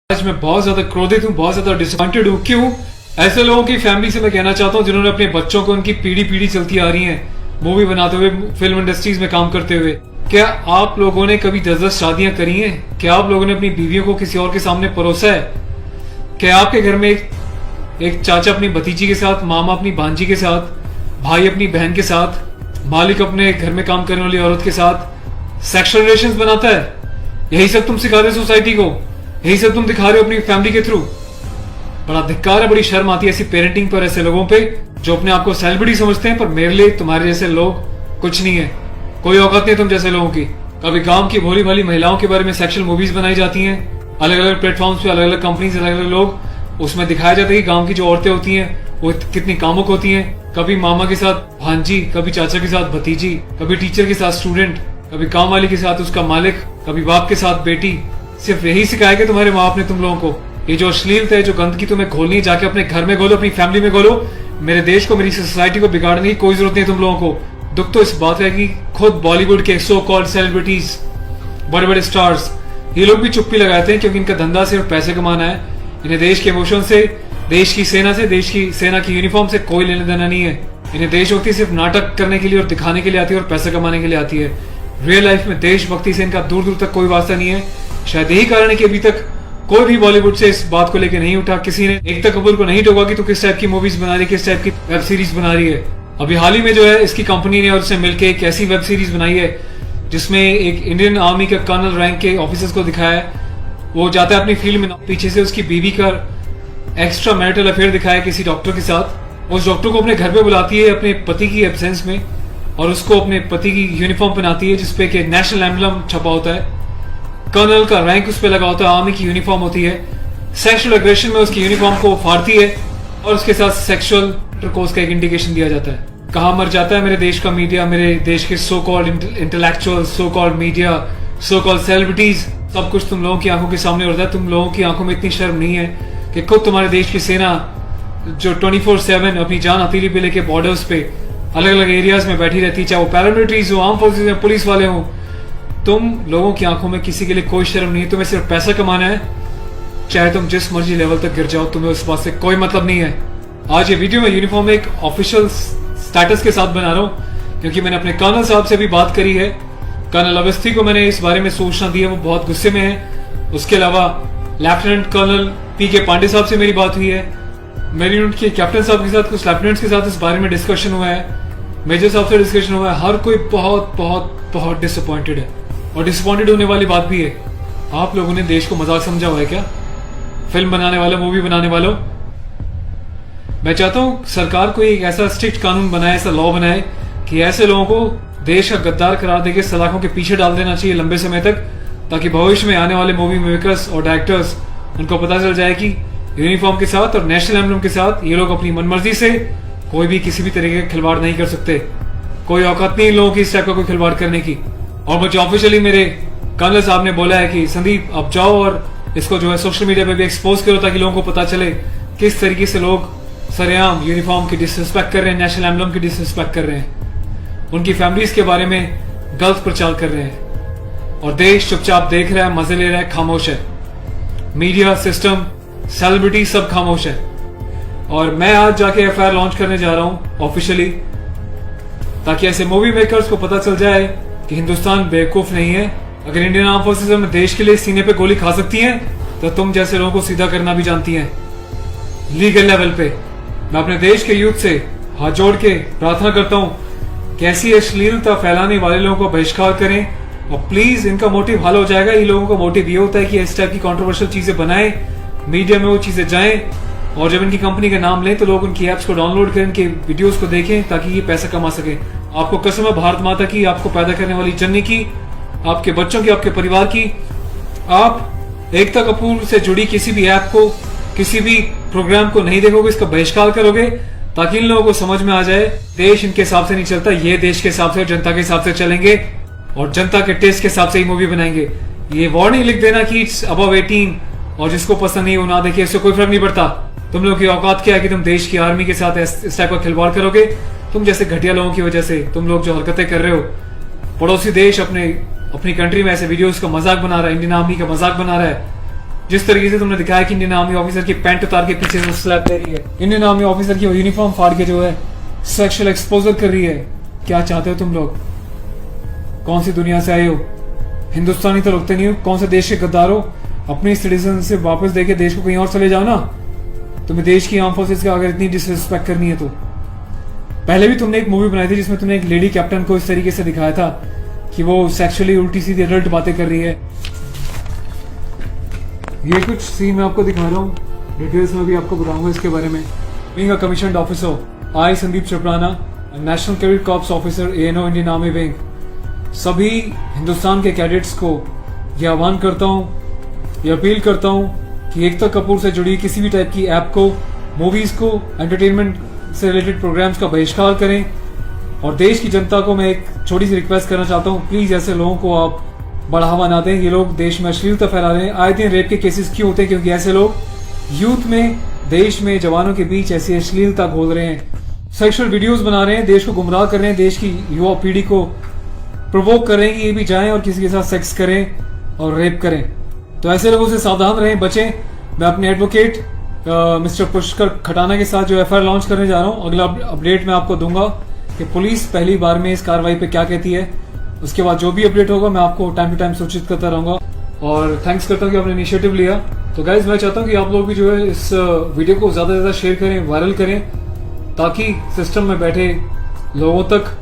आज मैं बहुत ज्यादा क्रोधित हूँ, बहुत ज्यादा डिसअपॉइंटेड हूँ। क्यों? ऐसे लोगों की फैमिली से मैं कहना चाहता हूँ जिन्होंने अपने बच्चों को उनकी पीढ़ी पीढ़ी चलती आ रही है मूवी बनाते हुए, फिल्म इंडस्ट्रीज में काम करते हुए। क्या आप लोगों ने कभी 10-10 शादियां करी हैं? क्या आप लोगों ने अपनी बीवियों को किसी और के सामने परोसा है? क्या आपके घर में एक चाचा अपनी भतीजी के साथ, मामा अपनी भांजी के साथ, भाई अपनी बहन के साथ, मालिक अपने घर में काम करने वाली औरत के साथ सेक्सुअल रिलेशंस बनाता है? यही सब तुम सिखा रहे हो सोसाइटी को, यही सब तुम दिखा रहे हो अपनी फैमिली के थ्रू। बड़ा धिक्कार है, बड़ी शर्म आती है ऐसी पेरेंटिंग पर, ऐसे लोगों पे जो अपने आप को सेलिब्रिटी समझते हैं। पर मेरे लिए तुम्हारे जैसे लोग कुछ नहीं है, कोई औकात नहीं है तुम जैसे लोगों की। कभी गांव की भोली भाली महिलाओं के बारे में सेक्सुअल मूवीज बनाई जाती हैं, अलग अलग प्लेटफॉर्म्स पे, अलग अलग कंपनीज, अलग अलग लोग, उसमें दिखाया जाता है कि गांव की जो औरतें होती हैं वो कितनी कामुक होती हैं। कभी मामा के साथ भांजी, कभी चाचा के साथ भतीजी, कभी टीचर के साथ स्टूडेंट, कभी काम वाली के साथ उसका मालिक, कभी बाप के साथ बेटी। सिर्फ यही सिखाया कि तुम्हारे माँ बाप ने तुम लोगों को? ये जो अश्लीलता है, जो गंदगी तुम्हें घोलनी है, जाके अपने घर में घोलो, अपनी फैमिली में घोलो। मेरे देश को, मेरी सोसाइटी को बिगाड़ने की कोई जरूरत नहीं है तुम लोगों को। दुख तो इस बात है कि खुद बॉलीवुड के सो कॉल्ड सेलिब्रिटीज, बड़े बड़े स्टार्स, ये लोग भी चुप्पी लगाते हैं क्योंकि इनका धंधा सिर्फ पैसे कमाना है। इन्हें देश के इमोशन से, देश की सेना से, देश की सेना की यूनिफॉर्म से कोई लेना देना नहीं है। इन्हें देशभक्ति सिर्फ नाटक करने के लिए और दिखाने के लिए आती है और पैसे कमाने के लिए आती है। रियल लाइफ में देशभक्ति से इनका दूर दूर तक कोई वास्ता नहीं है। शायद यही कारण है कि अभी तक कोई भी बॉलीवुड से इस बात को लेकर नहीं उठा, किसी ने एकता कपूर को नहीं टोका कि तू किस टाइप की मूवीज बना रही है, किस टाइप की वेब सीरीज बना रही है। अभी हाल ही में जो है इसकी कंपनी ने और उसने मिलकर एक ऐसी वेब सीरीज बनाई है जिसमें एक इंडियन आर्मी के कर्नल रैंक के ऑफिसर्स को दिखाया है। वो जाता है अपनी फील्ड में, पीछे से उसकी बीवी का एक्स्ट्रा मैरिटल अफेयर दिखाया किसी डॉक्टर के साथ। उस डॉक्टर को अपने घर पे बुलाती है अपने पति की एब्सेंस में और उसको अपने पति की यूनिफॉर्म पहनाती है जिसपे कि नेशनल एम्बलम छपा होता है, कर्नल का रैंक उस पर लगा होता है, आर्मी की यूनिफॉर्म होती है। सेक्सुअल एग्रेशन में उसकी यूनिफॉर्म को फाड़ती है और उसके साथ सेक्सुअल इंटरकोर्स का एक इंडिकेशन दिया जाता है। कहाँ मर जाता है मेरे देश का मीडिया, मेरे देश के so called intellectual, so called media, so called celebrities. सब कुछ तुम लोगों की आंखों के सामने होता है। तुम लोगों की आंखों में इतनी शर्म नहीं है कि खुद तुम्हारे देश की सेना जो 24/7 अपनी जान हथेली पे लेके बॉर्डर्स पे अलग अलग एरियाज में बैठी रहती है, चाहे वो पैरामिलिट्रीज हो, आर्म फोर्सेज में पुलिस वाले हों, तुम लोगों की आंखों में किसी के लिए कोई शर्म नहीं है। तुम्हें सिर्फ पैसा कमाना है, चाहे तुम जिस मर्जी लेवल तक गिर जाओ, तुम्हें उस बात से कोई मतलब नहीं है। आज ये वीडियो में यूनिफॉर्म एक ऑफिशियल स्टेटस के साथ बना रहा हूँ क्योंकि मैंने अपने कर्नल साहब से भी बात करी है। कर्नल अवस्थी को मैंने इस बारे में सूचना दी है, वो बहुत गुस्से में है। उसके अलावा लेफ्टिनेंट कर्नल पी.के. पांडे साहब से मेरी बात हुई है, मेरी यूनिट के कैप्टन साहब के साथ, कुछ लेफ्टिनेंट्स के साथ इस बारे में डिस्कशन हुआ है, मेजर साहब से डिस्कशन हुआ है। हर कोई बहुत बहुत बहुत डिसअपॉइंटेड है और डिसअपॉइंटेड होने वाली बात भी है। आप लोगों ने देश को मजाक समझा हुआ है क्या? फिल्म बनाने वालों, मूवी बनाने वालों, मैं चाहता हूं सरकार कोई एक ऐसा स्ट्रिक्ट कानून बनाए, ऐसा लॉ बनाए कि ऐसे लोगों को देश का गद्दार करार देके सलाखों के पीछे डाल देना चाहिए लंबे समय तक, ताकि भविष्य में आने वाले मूवी मेकर्स और डायरेक्टर्स उनको पता चल जाए कि यूनिफॉर्म के साथ और नेशनल एम्बलम के साथ ये लोग अपनी मनमर्जी से कोई भी किसी भी तरीके का खिलवाड़ नहीं कर सकते। कोई औकात नहीं इन लोगों की इस टाइप का कोई खिलवाड़ करने की। और मुझे ऑफिशियली मेरे कर्नल साहब ने बोला है कि संदीप आप जाओ और इसको जो है सोशल मीडिया पे भी एक्सपोज करो ताकि लोगों को पता चले किस तरीके से लोग सरेआम यूनिफॉर्म की डिसरिस्पेक्ट कर रहे हैं, नेशनल एम्बलम की डिसरिस्पेक्ट कर रहे हैं, उनकी फैमिलीज के बारे में गलत प्रचार कर रहे हैं। और देश चुपचाप देख रहा है, मजे ले रहा है, खामोश है। मीडिया, सिस्टम, सेलिब्रिटी सब खामोश है। और मैं आज जाके एफआईआर लॉन्च करने जा रहा हूं ऑफिशियली, ताकि ऐसे मूवी मेकर्स को पता चल जाए कि हिंदुस्तान बेवकूफ नहीं है। अगर इंडियन आर्म फोर्सेज में देश के लिए सीने पे गोली खा सकती हैं तो तुम जैसे लोगों को सीधा करना भी जानती हैं लीगल लेवल पे। मैं अपने देश के यूथ से हाथ जोड़ के प्रार्थना करता हूं कि ऐसी अश्लीलता फैलाने वाले लोगों को बहिष्कार करें और प्लीज इनका मोटिव हल हो जाएगा। इन लोगों का मोटिव ये होता है कि इस टाइप की कंट्रोवर्शियल चीजें बनाएं, मीडिया में वो चीजें जाएं और जब इनकी कंपनी का नाम लें तो लोग उनकी एप्स को डाउनलोड करें, इनके वीडियोस को देखें ताकि ये पैसा कमा सके। आपको कसम है भारत माता की, आपको पैदा करने वाली जननी की, आपके बच्चों की, आपके परिवार की, आप एकता कपूर से जुड़ी किसी भी ऐप को, किसी भी प्रोग्राम को नहीं देखोगे, इसका बहिष्कार करोगे ताकि इन लोगों को समझ में आ जाए देश इनके हिसाब से नहीं चलता, ये देश के हिसाब से, जनता के हिसाब से चलेंगे और जनता के टेस्ट के हिसाब से ही मूवी बनाएंगे। ये वार्निंग लिख देना कि इट्स अबव 18 और जिसको पसंद नहीं वो ना देखे, इससे कोई फर्क नहीं पड़ता। तुम लोगों की औकात क्या है कि तुम देश की आर्मी के साथ इस टाइप का खिलवाड़ करोगे? तुम जैसे घटिया लोगों की वजह से, तुम लोग जो हरकतें कर रहे हो, पड़ोसी देश अपनी कंट्री में ऐसे वीडियोस का मजाक बना रहा है, इंडियन आर्मी का मजाक बना रहा है, जिस तरीके से तुमने दिखाया कि इंडियन आर्मी ऑफिसर की पैंट उतार के पीछे से स्लैप दे रही है, इंडियन आर्मी ऑफिसर की यूनिफॉर्म फाड़ के जो है सेक्सुअल एक्सपोजर कर रही है, क्या चाहते हो तुम लोग? कौन सी दुनिया से आए हो? हिंदुस्तानी तो लगते नहीं हो, कौन से देश के गद्दार हो? अपनी सिटीजन से वापस देके देश को कहीं और चले जाओ ना। तुम्हें देश की आर्म फोर्सेस का अगर इतनी डिसरिस्पेक्ट करनी है तो। पहले भी तुमने एक मूवी बनाई थी जिसमें तुमने एक लेडी कैप्टन को इस तरीके से दिखाया था कि वो सेक्सुअली उल्टी सीधी एडल्ट बातें कर रही है। ये कुछ सीन मैं आपको दिखा रहा हूँ, डिटेल्स में भी आपको बताऊंगा इसके बारे में। Being a commissioned officer, I Sandeep चपराना, national cadet corps officer ANO Indian army wing, सभी हिंदुस्तान के कैडेट्स को यह आह्वान करता हूँ, यह अपील करता हूँ कि एकता कपूर से जुड़ी किसी भी टाइप की ऐप को, मूवीज को, एंटरटेनमेंट से रिलेटेड प्रोग्राम्स का बहिष्कार करें। और देश की जनता को मैं एक छोटी सी रिक्वेस्ट करना चाहता हूँ, प्लीज ऐसे लोगों को आप बढ़ावा ना दें। ये लोग देश में अश्लीलता फैला रहे हैं। आए दिन रेप के केसेस क्यों होते हैं? क्योंकि ऐसे लोग यूथ में, देश में, जवानों के बीच ऐसी अश्लीलता घोल रहे हैं, सेक्सुअल वीडियोस बना रहे हैं, देश को गुमराह कर रहे हैं, देश की युवा पीढ़ी को प्रोवोक कर रहे हैं कि ये भी जाएं और किसी के साथ सेक्स करें और रेप करें। तो ऐसे लोगों से सावधान रहें, बचें। मैं अपने एडवोकेट मिस्टर पुष्कर खटाना के साथ जो FIR लॉन्च करने जा रहा हूँ, अगला अपडेट मैं आपको दूंगा कि पुलिस पहली बार में इस कार्रवाई पे क्या कहती है। उसके बाद जो भी अपडेट होगा मैं आपको टाइम टू टाइम सूचित करता रहूंगा। और थैंक्स करता हूँ कि आपने इनिशिएटिव लिया। तो गाइज मैं चाहता हूँ कि आप लोग भी जो है इस वीडियो को ज्यादा से ज्यादा शेयर करें, वायरल करें, ताकि सिस्टम में बैठे लोगों तक,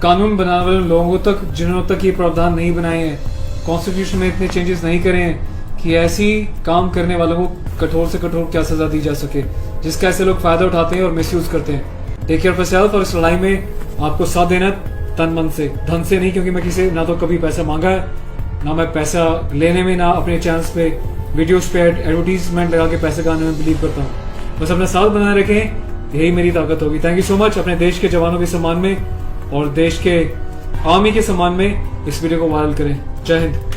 कानून बनाने वाले लोगों तक, जिन्होंने तक ये प्रावधान नहीं बनाए हैं, कॉन्स्टिट्यूशन में इतने चेंजेस नहीं करे हैं कि ऐसी काम करने वालों को कठोर से कठोर क्या सजा दी जा सके, जिसका ऐसे लोग फायदा उठाते हैं और मिसयूज करते हैं। Take care of yourself. और इस लड़ाई में आपको साथ देना तन मन से, धन से नहीं, क्योंकि मैं किसी ना तो कभी पैसा मांगा है, ना मैं पैसा लेने में, ना अपने चैनल्स पे वीडियोस पे एडवर्टीजमेंट लगा के पैसे कमाने में बिलीव करता हूँ। बस अपना साथ बनाए रखें, यही मेरी ताकत होगी। Thank you so much. अपने देश के जवानों के सम्मान में और देश के आर्मी के सम्मान में इस वीडियो को वायरल करें। जय हिंद।